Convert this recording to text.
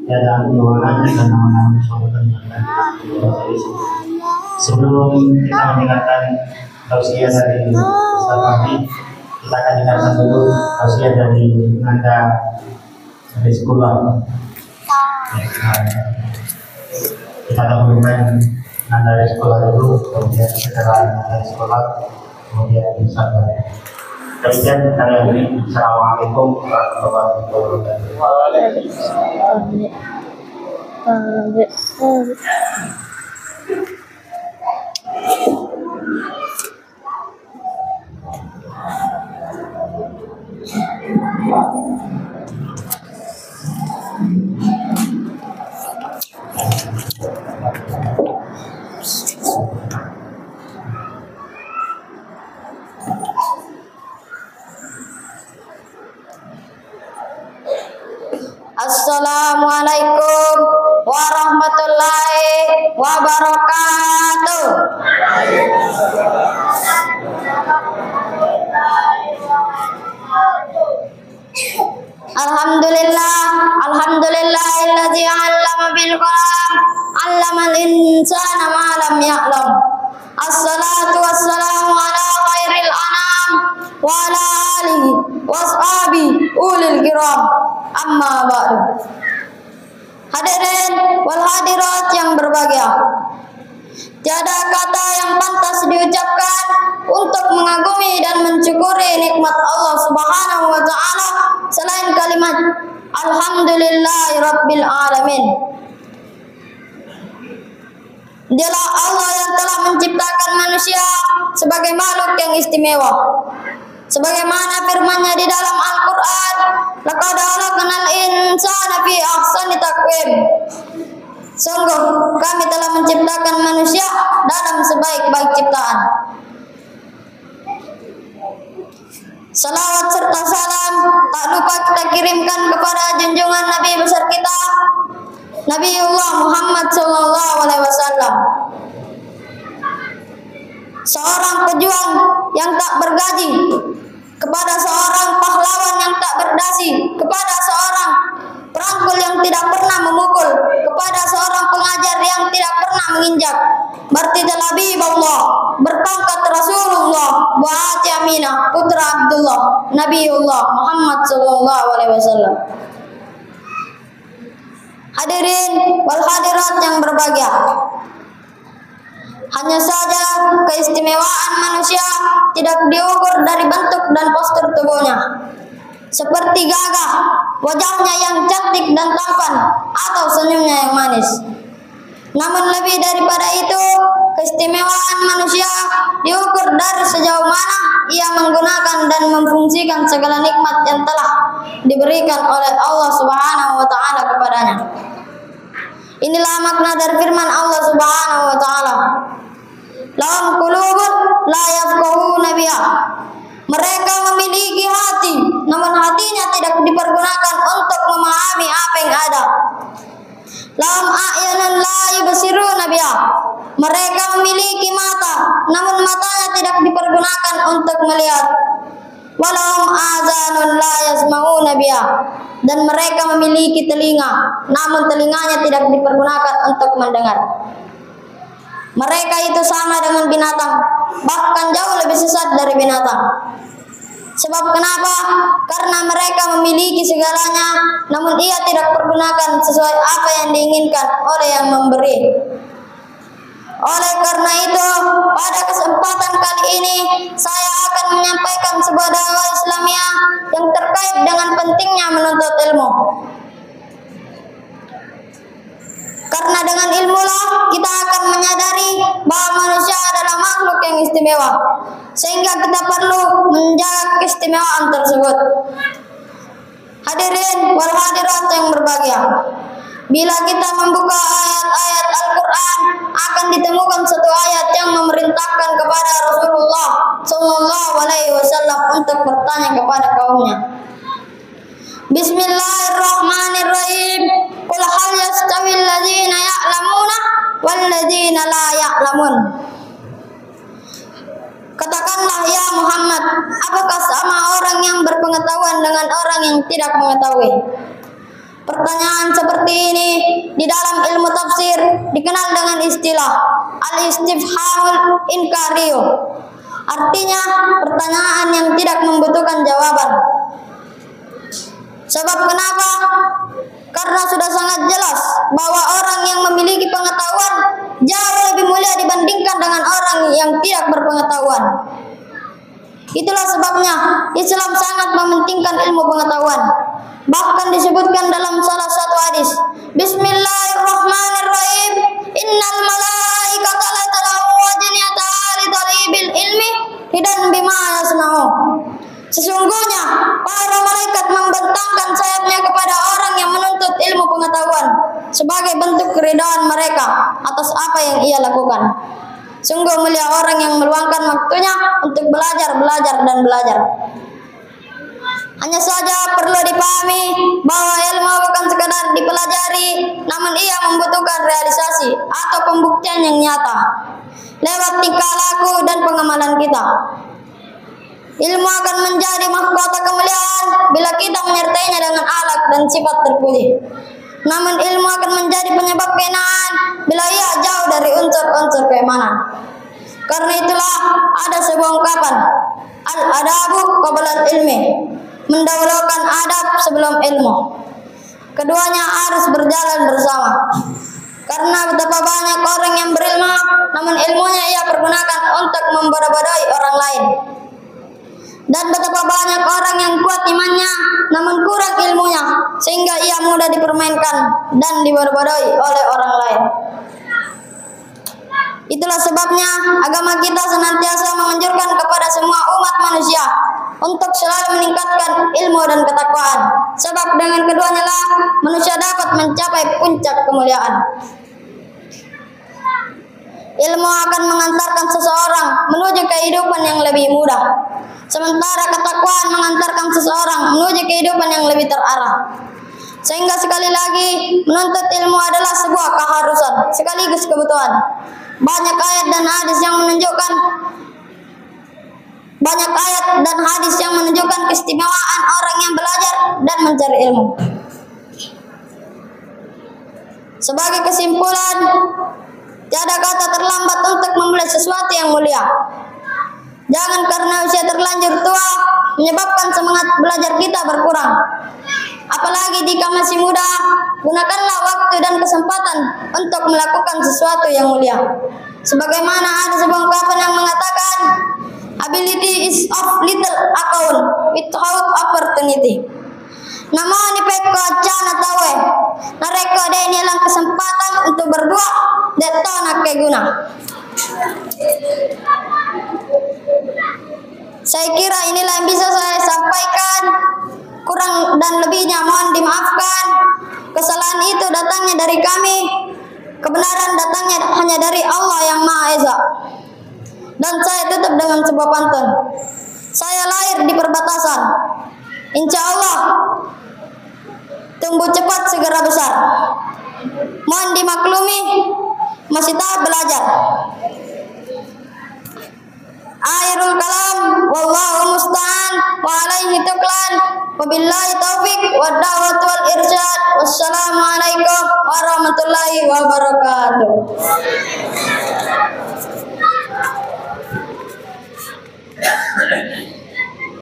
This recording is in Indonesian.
tiada keluarannya dan nama-nama sahabat dan sebelum kita mendengarkan tausiah dari Ustaz Fahmi, kita akan dengarkan dulu tausiah dari Nanda dari sekolah. Kita dahulukan Nanda dari sekolah dulu, kemudian setelah Nanda dari sekolah, kemudian Ustaz Fahmi. Demikian kali ini. Assalamualaikum warahmatullahi wabarakatuh. Assalamualaikum warahmatullahi wabarakatuh. Alhamdulillahilladzi 'allama bil qalam, 'allamal insana ma lam ya'lam. Assalatu wassalamu ala khairil anam wa ala alihi washabi ulil kiram. Amma ba'du. Hadirin wal hadirat yang berbahagia, tiada kata yang pantas diucapkan untuk mengagumi dan mensyukuri nikmat Allah Subhanahu wa taala selain kalimat alhamdulillahirabbil alamin. Dialah Allah yang telah menciptakan manusia sebagai makhluk yang istimewa. Sebagaimana firman-Nya di dalam Al-Qur'an, laqad khalaqnal insana fi ahsani taqwim. Sungguh kami telah menciptakan manusia dalam sebaik-baik ciptaan. Salawat serta salam tak lupa kita kirimkan kepada junjungan Nabi besar kita, Nabiullah Muhammad SAW, seorang pejuang yang tak bergaji, kepada seorang pahlawan yang tak berdasi, kepada seorang perangkul yang tidak pernah memukul, kepada seorang pengajar yang tidak pernah menginjak. Bartidal Habibullah, berpangkat Rasulullah, Buati Aminah, putra Abdullah, Nabiullah Muhammad SAW. Hadirin wal hadirat yang berbahagia, hanya saja keistimewaan manusia tidak diukur dari bentuk dan postur tubuhnya, seperti gagah, wajahnya yang cantik dan tampan, atau senyumnya yang manis. Namun lebih daripada itu, keistimewaan manusia diukur dari sejauh mana ia menggunakan dan memfungsikan segala nikmat yang telah diberikan oleh Allah Subhanahu wa taala kepadanya. Inilah makna dari firman Allah Subhanahu wa taala, lahum qulubun la yafqahuna biha. Mereka memiliki hati, namun hatinya tidak dipergunakan untuk memahami apa yang ada. Lahum a'yunun la yubsiruna biha. Mereka memiliki mata, namun matanya tidak dipergunakan untuk melihat. Walahum azanun la yasma'una biha. Dan mereka memiliki telinga, namun telinganya tidak dipergunakan untuk mendengar. Mereka itu sama dengan binatang, bahkan jauh lebih sesat dari binatang. Sebab kenapa? Karena mereka memiliki segalanya, namun ia tidak pergunakan sesuai apa yang diinginkan oleh yang memberi. Oleh karena itu, pada kesempatan kali ini saya akan menyampaikan sebuah dakwah Islamiyah yang terkait dengan pentingnya menuntut ilmu. Karena dengan ilmulah kita akan menyadari bahwa manusia adalah makhluk yang istimewa, sehingga kita perlu menjaga keistimewaan tersebut. Hadirin wal hadirat yang berbahagia, bila kita membuka ayat-ayat Al-Quran, akan ditemukan satu ayat yang memerintahkan kepada Rasulullah SAW untuk bertanya kepada kaumnya. Bismillahirrahmanirrahim. Qul hal yastawil ladzina ya'lamuna wal ladzina la ya'lamun. Katakanlah ya Muhammad, apakah sama orang yang berpengetahuan dengan orang yang tidak mengetahui? Pertanyaan seperti ini di dalam ilmu tafsir dikenal dengan istilah al-istifhamul inkariyo. Artinya pertanyaan yang tidak membutuhkan jawaban. Sebab kenapa? Karena sudah sangat jelas bahwa orang yang memiliki pengetahuan jauh lebih mulia dibandingkan dengan orang yang tidak berpengetahuan. Itulah sebabnya Islam sangat mementingkan ilmu pengetahuan. Bahkan disebutkan dalam salah satu hadis, Bismillahirrahmanirrahim, Innal malaikata la tad'u wajniyata li talibil ilmi hidan bima yasna'u. Sesungguhnya para malaikat membentangkan sayapnya kepada orang yang menuntut ilmu pengetahuan sebagai bentuk keridhaan mereka atas apa yang ia lakukan. Sungguh mulia orang yang meluangkan waktunya untuk belajar, dan belajar. Hanya saja perlu dipahami bahwa ilmu bukan sekadar dipelajari, namun ia membutuhkan realisasi atau pembuktian yang nyata lewat tingkah laku dan pengamalan kita. Ilmu akan menjadi mahkota kemuliaan bila kita menyertainya dengan akhlak dan sifat terpuji. Namun ilmu akan menjadi penyebab kehinaan bila ia jauh dari unsur-unsur keimanan. Karena itulah ada sebuah ungkapan, al-adabu qabla ilmi, mendahulukan adab sebelum ilmu. Keduanya harus berjalan bersama. Karena betapa banyak orang yang berilmu, namun ilmunya ia pergunakan untuk membodoh-bodohi orang lain. Dan betapa banyak orang yang kuat imannya, namun kurang ilmunya, sehingga ia mudah dipermainkan dan dibodoh-bodohi oleh orang lain. Itulah sebabnya agama kita senantiasa menganjurkan kepada semua umat manusia untuk selalu meningkatkan ilmu dan ketakwaan. Sebab dengan keduanya lah manusia dapat mencapai puncak kemuliaan. Ilmu akan mengantarkan seseorang menuju kehidupan yang lebih mudah, sementara ketakwaan mengantarkan seseorang menuju kehidupan yang lebih terarah. Sehingga sekali lagi menuntut ilmu adalah sebuah keharusan sekaligus kebutuhan. Banyak ayat dan hadis yang menunjukkan keistimewaan orang yang belajar dan mencari ilmu. Sebagai kesimpulan, tiada kata terlambat untuk memulai sesuatu yang mulia. Jangan karena usia terlanjur tua menyebabkan semangat belajar kita berkurang. Apalagi jika masih muda, gunakanlah waktu dan kesempatan untuk melakukan sesuatu yang mulia. Sebagaimana ada sebuah ungkapan yang mengatakan, ability is of little account without opportunity. Namun ipeko cana tawe, nareko ada inilah kesempatan untuk berdua detona keguna. Saya kira inilah yang bisa saya sampaikan. Kurang dan lebihnya mohon dimaafkan. Kesalahan itu datangnya dari kami, kebenaran datangnya hanya dari Allah yang Maha Esa. Dan saya tutup dengan sebuah pantun. Saya lahir di perbatasan, insya Allah tumbuh cepat segera besar. Mohon dimaklumi, masih tahap belajar. Akhirul kalam, wallahu musta'an, wa alaihi tuklan, wabillahi taufiq, wa da'wat wal irsyad. Wassalamualaikum warahmatullahi wabarakatuh.